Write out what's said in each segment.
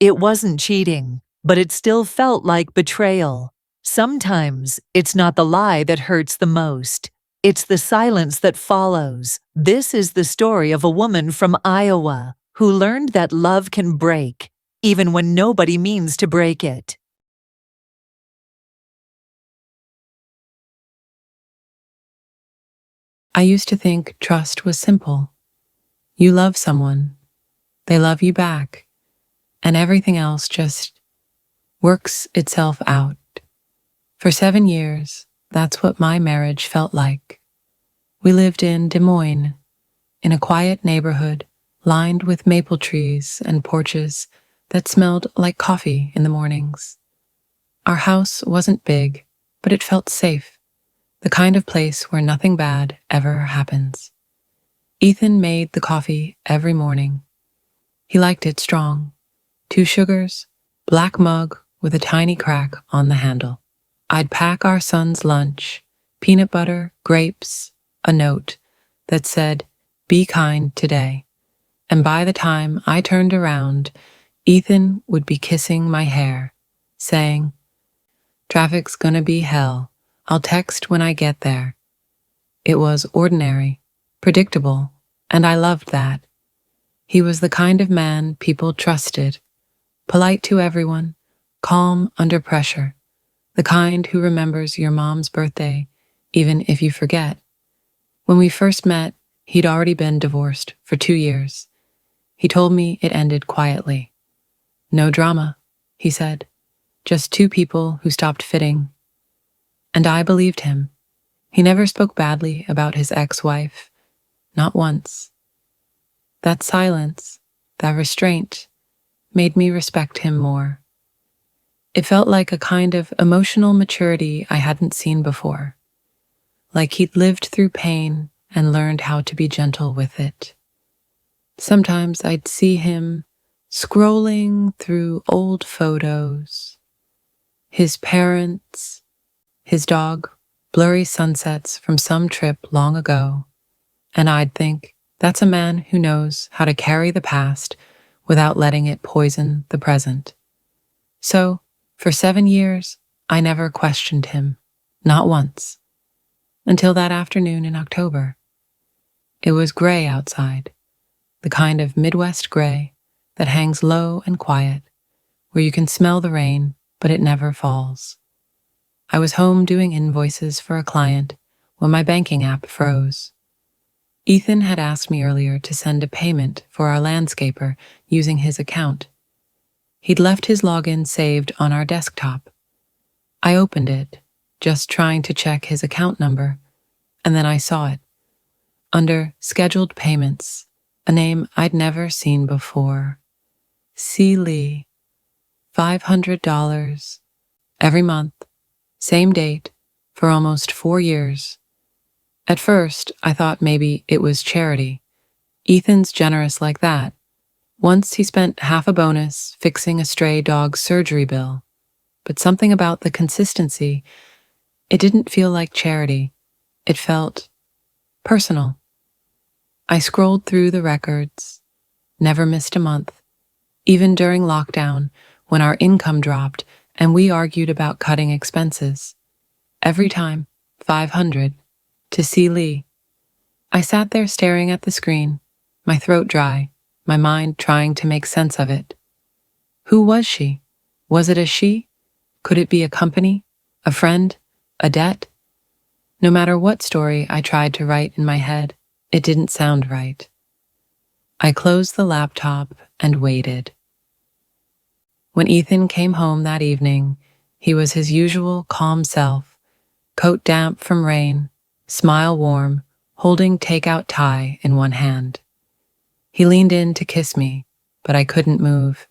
It wasn't cheating, but it still felt like betrayal. Sometimes it's not the lie that hurts the most. It's the silence that follows. This is the story of a woman from Iowa who learned that love can break, even when nobody means to break it. I used to think trust was simple. You love someone, they love you back, and everything else just works itself out. For 7 years, that's what my marriage felt like. We lived in Des Moines, in a quiet neighborhood lined with maple trees and porches that smelled like coffee in the mornings. Our house wasn't big, but it felt safe, the kind of place where nothing bad ever happens. Ethan made the coffee every morning. He liked it strong. 2 sugars, black mug with a tiny crack on the handle. I'd pack our son's lunch, peanut butter, grapes, a note that said, "Be kind today." And by the time I turned around, Ethan would be kissing my hair, saying, "Traffic's gonna be hell. I'll text when I get there." It was ordinary, predictable, and I loved that. He was the kind of man people trusted, polite to everyone, calm under pressure, the kind who remembers your mom's birthday, even if you forget. When we first met, he'd already been divorced for 2 years. He told me it ended quietly. "No drama," he said. "Just 2 people who stopped fitting." And I believed him. He never spoke badly about his ex-wife, not once. That silence, that restraint, made me respect him more. It felt like a kind of emotional maturity I hadn't seen before, like he'd lived through pain and learned how to be gentle with it. Sometimes I'd see him scrolling through old photos, his parents, his dog, blurry sunsets from some trip long ago, and I'd think, that's a man who knows how to carry the past without letting it poison the present. So, for 7 years, I never questioned him, not once, until that afternoon in October. It was gray outside, the kind of Midwest gray that hangs low and quiet, where you can smell the rain, but it never falls. I was home doing invoices for a client when my banking app froze. Ethan had asked me earlier to send a payment for our landscaper using his account. He'd left his login saved on our desktop. I opened it, just trying to check his account number, and then I saw it. Under scheduled payments, a name I'd never seen before. C. Lee, $500, every month, same date, for almost 4 years. At first, I thought maybe it was charity. Ethan's generous like that. Once he spent half a bonus fixing a stray dog's surgery bill. But something about the consistency, it didn't feel like charity. It felt personal. I scrolled through the records, never missed a month, even during lockdown when our income dropped and we argued about cutting expenses. Every time, 500. To C. Lee. I sat there staring at the screen, my throat dry, my mind trying to make sense of it. Who was she? Was it a she? Could it be a company, a friend, a debt? No matter what story I tried to write in my head, it didn't sound right. I closed the laptop and waited. When Ethan came home that evening, he was his usual calm self, coat damp from rain, smile warm, holding takeout tie in one hand. He leaned in to kiss me, but I couldn't move.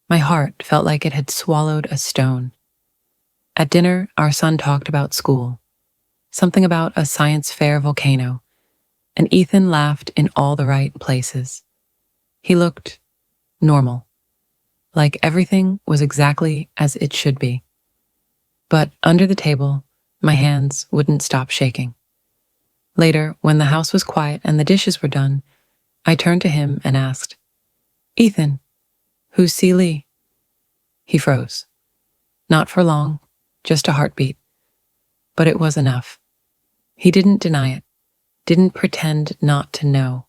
My heart felt like it had swallowed a stone. At dinner, our son talked about school, something about a science fair volcano, and Ethan laughed in all the right places. He looked normal, like everything was exactly as it should be. But under the table, my hands wouldn't stop shaking. Later, when the house was quiet and the dishes were done, I turned to him and asked, "Ethan, who's C. Lee?" He froze. Not for long, just a heartbeat. But it was enough. He didn't deny it, didn't pretend not to know.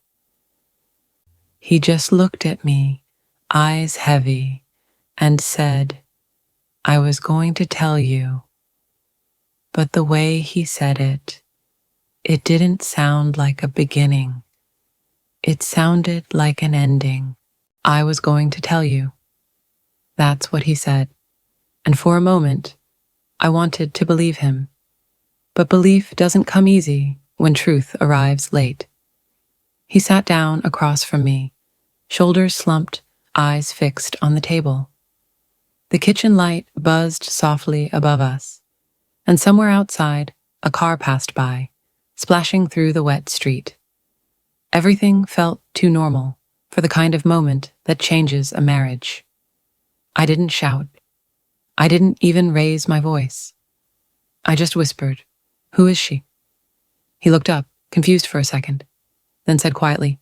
He just looked at me, eyes heavy, and said, "I was going to tell you." But the way he said it didn't sound like a beginning. It sounded like an ending. "I was going to tell you." That's what he said. And for a moment, I wanted to believe him. But belief doesn't come easy when truth arrives late. He sat down across from me, shoulders slumped, eyes fixed on the table. The kitchen light buzzed softly above us, and somewhere outside, a car passed by, splashing through the wet street. Everything felt too normal for the kind of moment that changes a marriage. I didn't shout. I didn't even raise my voice. I just whispered, "Who is she?" He looked up, confused for a second, then said quietly,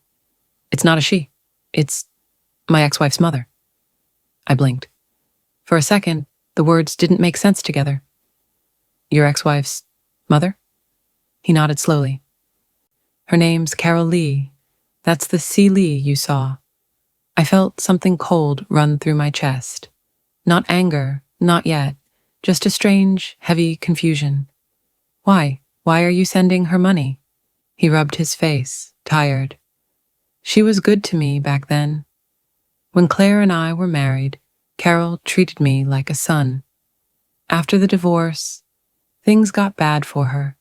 "It's not a she. It's my ex-wife's mother." I blinked. For a second, the words didn't make sense together. "Your ex-wife's mother?" He nodded slowly. "Her name's Carol Lee. That's the C. Lee you saw." I felt something cold run through my chest. Not anger, not yet, just a strange, heavy confusion. "Why? Why are you sending her money?" He rubbed his face, tired. "She was good to me back then. When Claire and I were married, Carol treated me like a son. After the divorce, things got bad for her.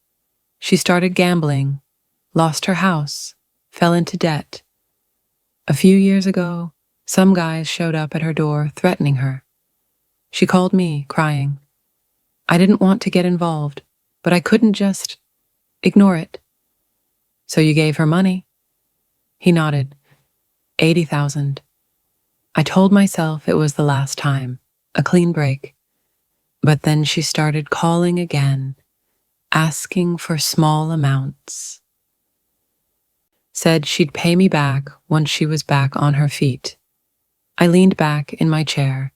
She started gambling, lost her house, fell into debt. A few years ago, some guys showed up at her door threatening her. She called me, crying. I didn't want to get involved, but I couldn't just ignore it." "So you gave her money?" He nodded. 80,000. I told myself it was the last time, a clean break. But then she started calling again, asking for small amounts. Said she'd pay me back once she was back on her feet. I leaned back in my chair,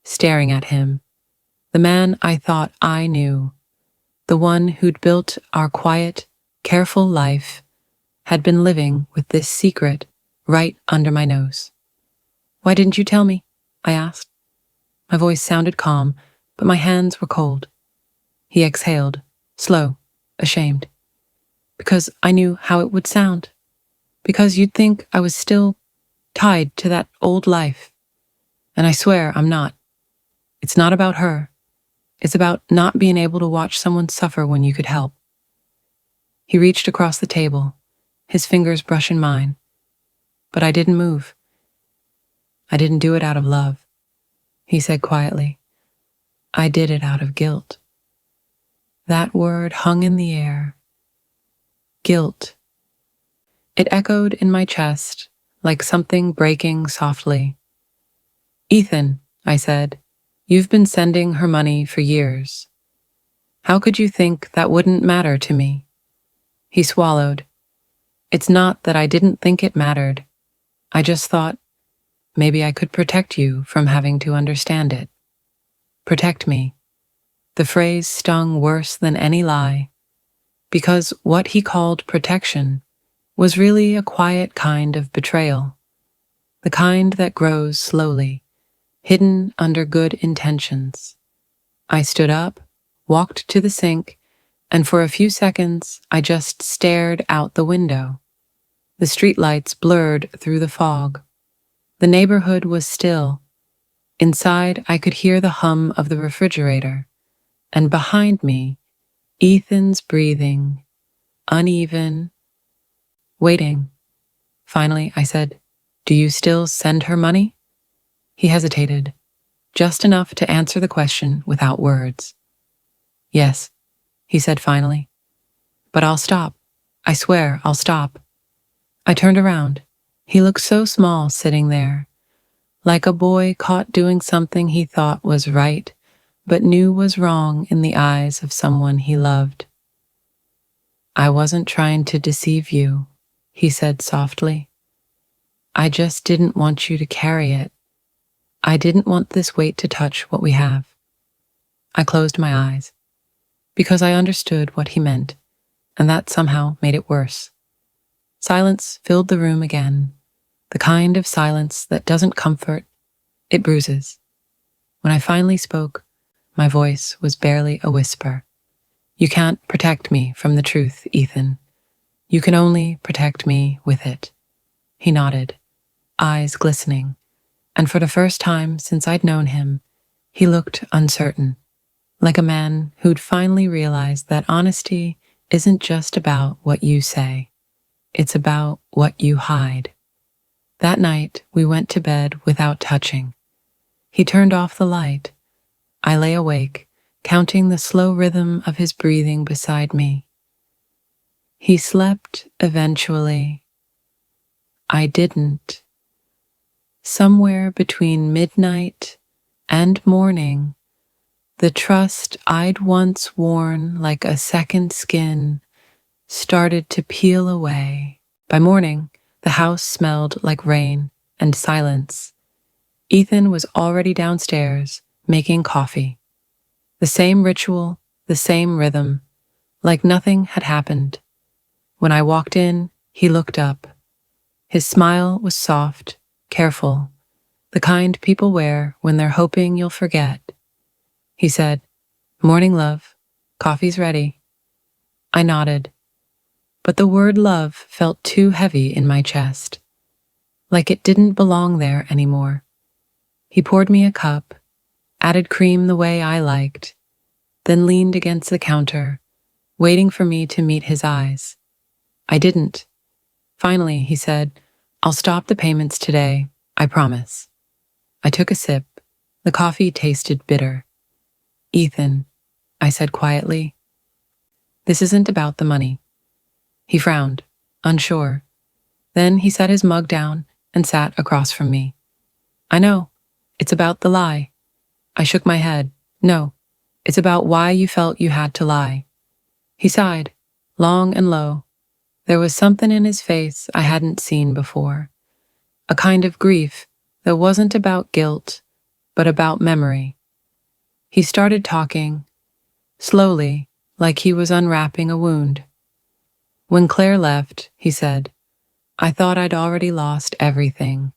staring at him, the man I thought I knew, the one who'd built our quiet, careful life, had been living with this secret right under my nose. "Why didn't you tell me?" I asked. My voice sounded calm, but my hands were cold. He exhaled, slow, ashamed. "Because I knew how it would sound. Because you'd think I was still tied to that old life. And I swear I'm not. It's not about her. It's about not being able to watch someone suffer when you could help." He reached across the table, his fingers brushing mine. But I didn't move. "I didn't do it out of love," he said quietly. "I did it out of guilt." That word hung in the air. Guilt. It echoed in my chest like something breaking softly. "Ethan," I said, "you've been sending her money for years. How could you think that wouldn't matter to me?" He swallowed. "It's not that I didn't think it mattered. I just thought maybe I could protect you from having to understand it. Protect me." The phrase stung worse than any lie, because what he called protection was really a quiet kind of betrayal, the kind that grows slowly, hidden under good intentions. I stood up, walked to the sink, and for a few seconds I just stared out the window. The streetlights blurred through the fog. The neighborhood was still. Inside, I could hear the hum of the refrigerator, and behind me, Ethan's breathing, uneven, waiting. Finally, I said, "Do you still send her money?" He hesitated, just enough to answer the question without words. "Yes," he said finally. "But I'll stop. I swear I'll stop." I turned around. He looked so small sitting there, like a boy caught doing something he thought was right, but knew was wrong in the eyes of someone he loved. "I wasn't trying to deceive you," he said softly. "I just didn't want you to carry it." I didn't want this weight to touch what we have. I closed my eyes because I understood what he meant, and that somehow made it worse. Silence filled the room again, the kind of silence that doesn't comfort, it bruises. When I finally spoke, my voice was barely a whisper. You can't protect me from the truth, Ethan. You can only protect me with it. He nodded, eyes glistening, and for the first time since I'd known him, he looked uncertain, like a man who'd finally realized that honesty isn't just about what you say. It's about what you hide. That night, we went to bed without touching. He turned off the light. I lay awake, counting the slow rhythm of his breathing beside me. He slept eventually. I didn't. Somewhere between midnight and morning, the trust I'd once worn like a second skin started to peel away. By morning, the house smelled like rain and silence. Ethan was already downstairs, making coffee. The same ritual, the same rhythm, like nothing had happened. When I walked in, he looked up. His smile was soft, careful, the kind people wear when they're hoping you'll forget. He said, "Morning, love. Coffee's ready." I nodded, but the word love felt too heavy in my chest, like it didn't belong there anymore. He poured me a cup, added cream the way I liked, then leaned against the counter, waiting for me to meet his eyes. I didn't. Finally, he said, "I'll stop the payments today, I promise." I took a sip. The coffee tasted bitter. "Ethan," I said quietly, "this isn't about the money." He frowned, unsure. Then he set his mug down and sat across from me. "I know. It's about the lie." I shook my head. "No, it's about why you felt you had to lie." He sighed, long and low. There was something in his face I hadn't seen before, a kind of grief that wasn't about guilt, but about memory. He started talking, slowly, like he was unwrapping a wound. "When Claire left," he said, "I thought I'd already lost everything.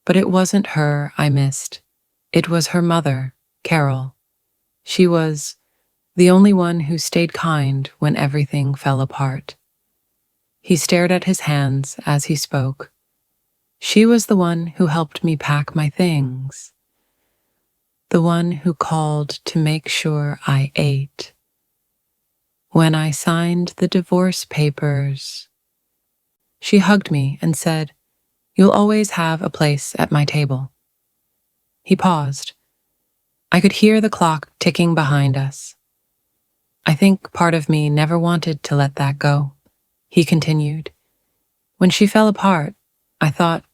But it wasn't her I missed. It was her mother, Carol. She was the only one who stayed kind when everything fell apart." He stared at his hands as he spoke. "She was the one who helped me pack my things. The one who called to make sure I ate. When I signed the divorce papers, she hugged me and said, 'You'll always have a place at my table.'" He paused. I could hear the clock ticking behind us. "I think part of me never wanted to let that go," he continued. "When she fell apart, I thought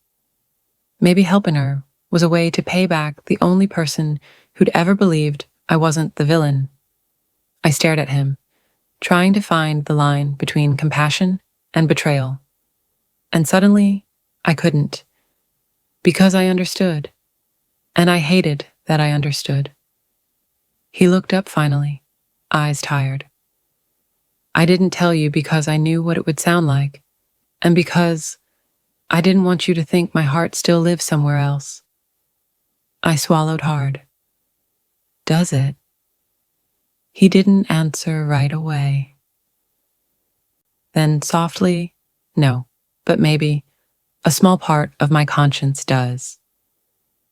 maybe helping her was a way to pay back the only person who'd ever believed I wasn't the villain." I stared at him, trying to find the line between compassion and betrayal. And suddenly, I couldn't, because I understood, and I hated that I understood. He looked up finally, eyes tired. "I didn't tell you because I knew what it would sound like, and because I didn't want you to think my heart still lives somewhere else." I swallowed hard. "Does it?" He didn't answer right away. Then softly, "No, but maybe a small part of my conscience does."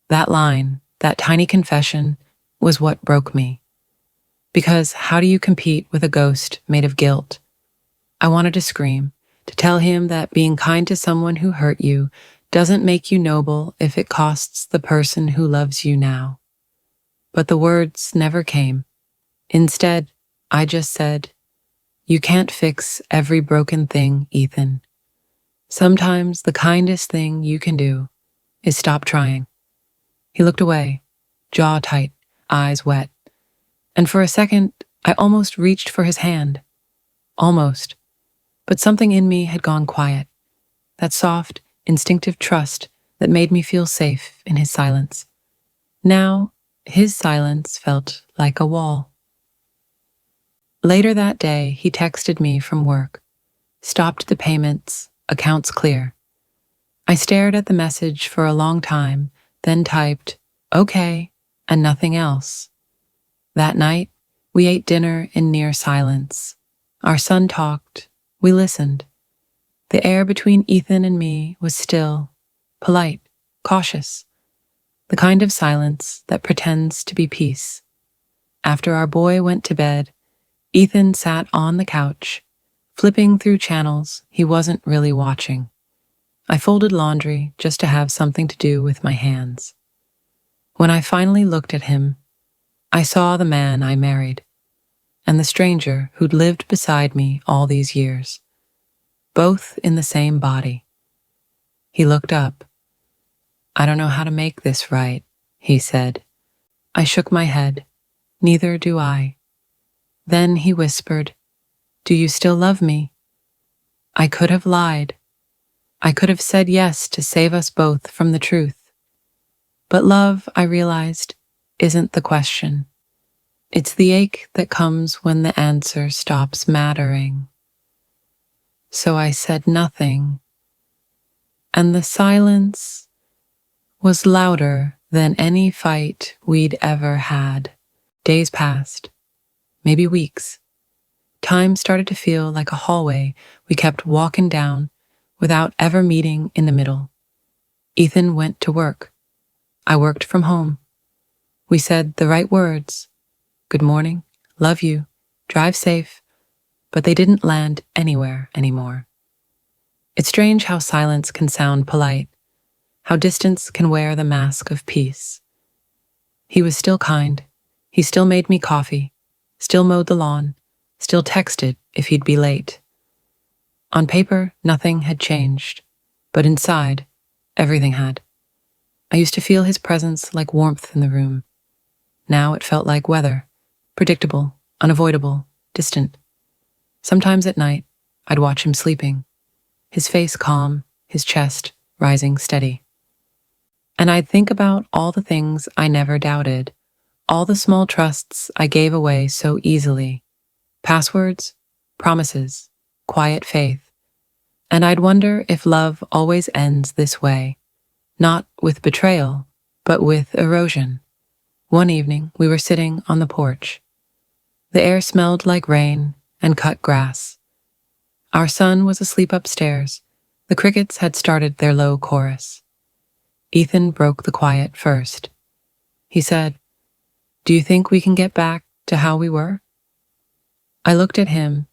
That line, that tiny confession, was what broke me. Because how do you compete with a ghost made of guilt? I wanted to scream, to tell him that being kind to someone who hurt you doesn't make you noble if it costs the person who loves you now. But the words never came. Instead, I just said, "You can't fix every broken thing, Ethan. Sometimes the kindest thing you can do is stop trying." He looked away, jaw tight, eyes wet. And for a second, I almost reached for his hand. Almost. But something in me had gone quiet. That soft, instinctive trust that made me feel safe in his silence. Now, his silence felt like a wall. Later that day, he texted me from work, stopped the payments, accounts clear. I stared at the message for a long time, then typed, okay, and nothing else. That night, we ate dinner in near silence. Our son talked, we listened. The air between Ethan and me was still, polite, cautious, the kind of silence that pretends to be peace. After our boy went to bed, Ethan sat on the couch, flipping through channels he wasn't really watching. I folded laundry just to have something to do with my hands. When I finally looked at him, I saw the man I married and the stranger who'd lived beside me all these years, both in the same body. He looked up. I don't know how to make this right, he said. I shook my head. Neither do I. Then he whispered, do you still love me? I could have lied. I could have said yes to save us both from the truth. But love, I realized, isn't the question. It's the ache that comes when the answer stops mattering. So I said nothing, and the silence was louder than any fight we'd ever had. Days passed, maybe weeks. Time started to feel like a hallway we kept walking down without ever meeting in the middle. Ethan went to work. I worked from home. We said the right words. Good morning, love you, drive safe, but they didn't land anywhere anymore. It's strange how silence can sound polite, how distance can wear the mask of peace. He was still kind. He still made me coffee, still mowed the lawn, still texted if he'd be late. On paper, nothing had changed, but inside, everything had. I used to feel his presence like warmth in the room. Now it felt like weather, predictable, unavoidable, distant. Sometimes at night, I'd watch him sleeping, his face calm, his chest rising steady. And I'd think about all the things I never doubted, all the small trusts I gave away so easily. Passwords, promises, quiet faith. And I'd wonder if love always ends this way, not with betrayal, but with erosion. One evening, we were sitting on the porch. The air smelled like rain and cut grass. Our son was asleep upstairs. The crickets had started their low chorus. Ethan broke the quiet first. He said, do you think we can get back to how we were? I looked at him,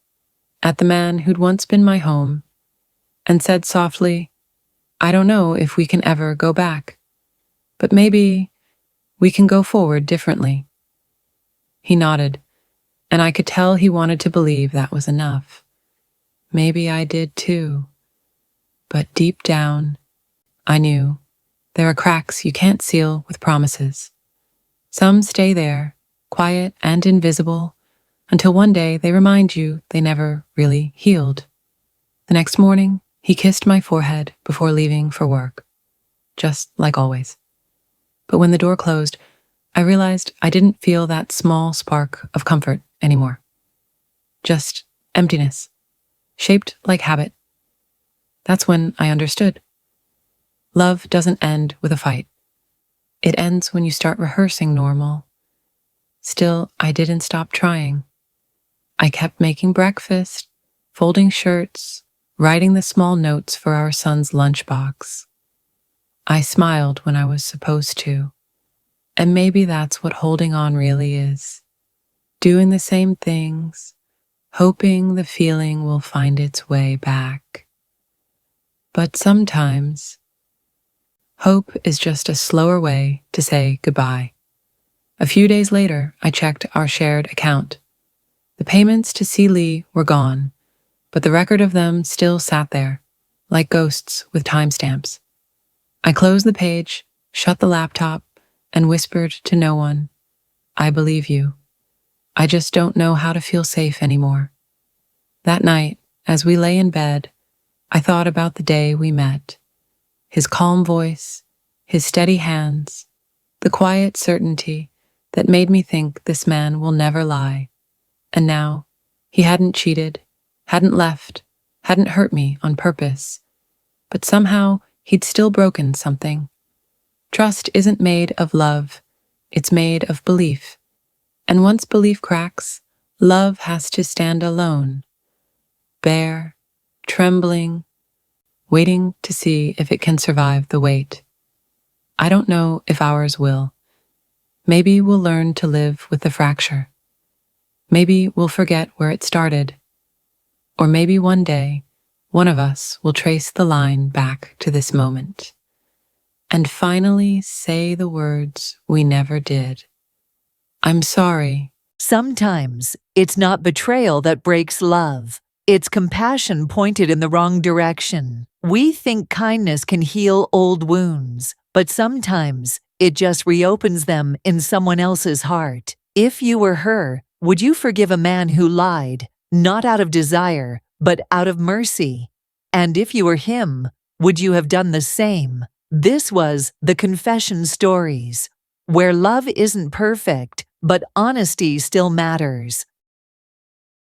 at the man who'd once been my home, and said softly, I don't know if we can ever go back, but maybe we can go forward differently. He nodded, and I could tell he wanted to believe that was enough. Maybe I did too. But deep down, I knew there are cracks you can't seal with promises. Some stay there, quiet and invisible, until one day they remind you they never really healed. The next morning, he kissed my forehead before leaving for work, just like always. But when the door closed, I realized I didn't feel that small spark of comfort anymore. Just emptiness, shaped like habit. That's when I understood. Love doesn't end with a fight. It ends when you start rehearsing normal. Still, I didn't stop trying. I kept making breakfast, folding shirts, writing the small notes for our son's lunchbox. I smiled when I was supposed to. And maybe that's what holding on really is. Doing the same things, hoping the feeling will find its way back. But sometimes, hope is just a slower way to say goodbye. A few days later, I checked our shared account. The payments to C. Lee were gone, but the record of them still sat there, like ghosts with timestamps. I closed the page, shut the laptop, and whispered to no one, I believe you. I just don't know how to feel safe anymore. That night, as we lay in bed, I thought about the day we met. His calm voice, his steady hands, The quiet certainty that made me think this man will never lie. And now, he hadn't cheated, hadn't left, hadn't hurt me on purpose. But somehow, he'd still broken something. Trust isn't made of love, it's made of belief. And once belief cracks, love has to stand alone, bare, trembling, waiting to see if it can survive the weight. I don't know if ours will. Maybe we'll learn to live with the fracture. Maybe we'll forget where it started. Or maybe one day, one of us will trace the line back to this moment and finally say the words we never did. I'm sorry. Sometimes it's not betrayal that breaks love. It's compassion pointed in the wrong direction. We think kindness can heal old wounds, but sometimes it just reopens them in someone else's heart. If you were her, would you forgive a man who lied, not out of desire, but out of mercy? And if you were him, would you have done the same? This was the Confession Stories, where love isn't perfect, but honesty still matters.